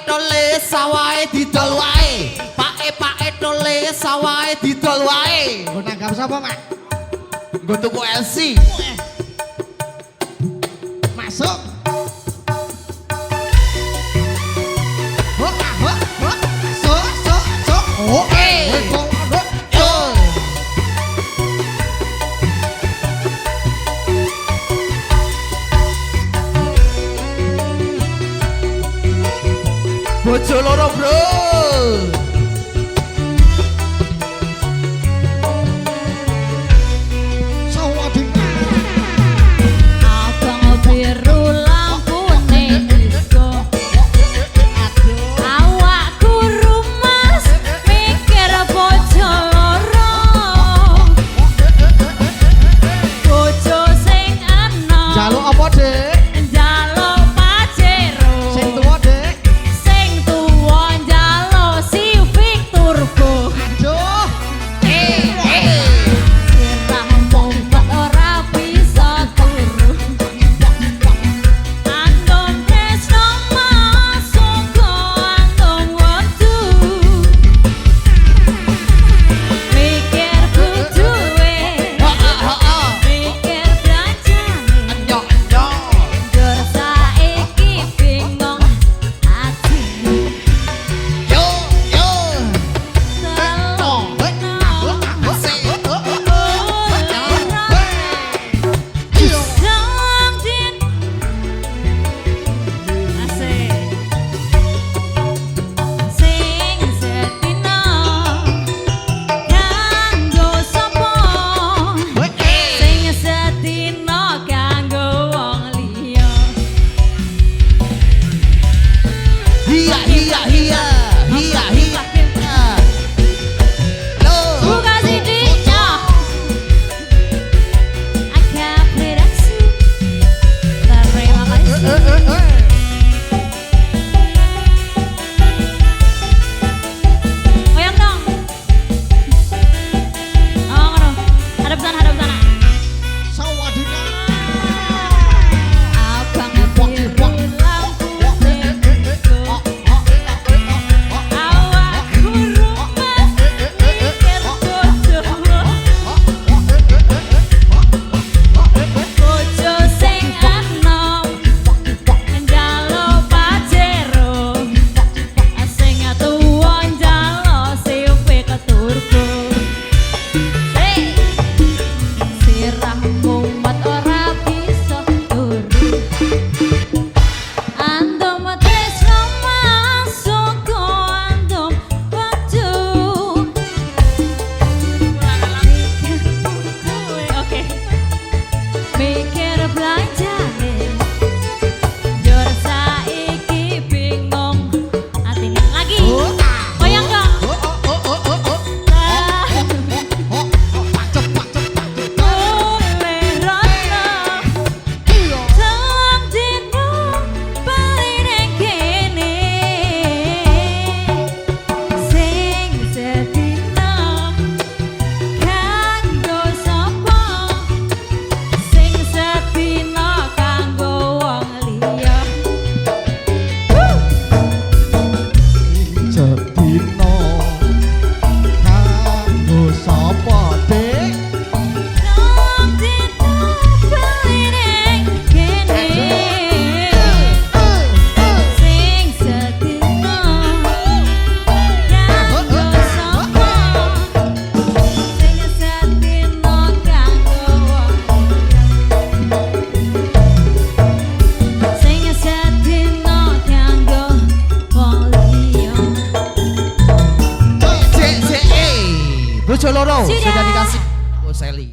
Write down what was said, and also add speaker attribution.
Speaker 1: tole sawahe didol wae. Pake tole sawahe didol wae.
Speaker 2: Nggo nanggap sapa, Mak?
Speaker 1: Nggo tuku LC.
Speaker 2: Masuk.
Speaker 1: Bojo loro, Bro.
Speaker 3: Abang biru lampune disco. Awakku rumas mikir bojo loro. Bojo sing enom.
Speaker 2: Jaluk apa, Dik?
Speaker 3: Njaluk Pajero.
Speaker 2: Sing tuwa, Dik.
Speaker 3: Sing tuwa njaluk Civic Turbo.
Speaker 2: Aduh.
Speaker 3: Sirah mumpet ora bisa turu. Antum tresno masuk antum wektu. Mikir bujuwe, mikir belanjane.
Speaker 1: Nyok nyok.
Speaker 3: Njur saiki bingung atine.
Speaker 1: Yo yo. Hiya hiya hiya. Hiya hiya. Lo.
Speaker 3: Buka sidiknya, agak beraksi. Terima kasih. Goyang dong. Oh, ngono. Hadap sana, hadap sana.
Speaker 2: Sawadina.
Speaker 3: Abang biru lampu disco. Awakku rumas mikir bojo. Bojo sing enom njaluk Pajero. Sing tuwa njaluk Civic Turbo. Sirah mumet ora bisa turu. Antum tresno masuk antum wektu. Oke. Mikir belanjane. Njur saiki bingung atine. Lagi. Goyang dong.
Speaker 2: Jedina kanggo sapa, Dik?
Speaker 1: Bojo loro
Speaker 3: Sudah.
Speaker 1: sudah dikasih. Oh, Sally.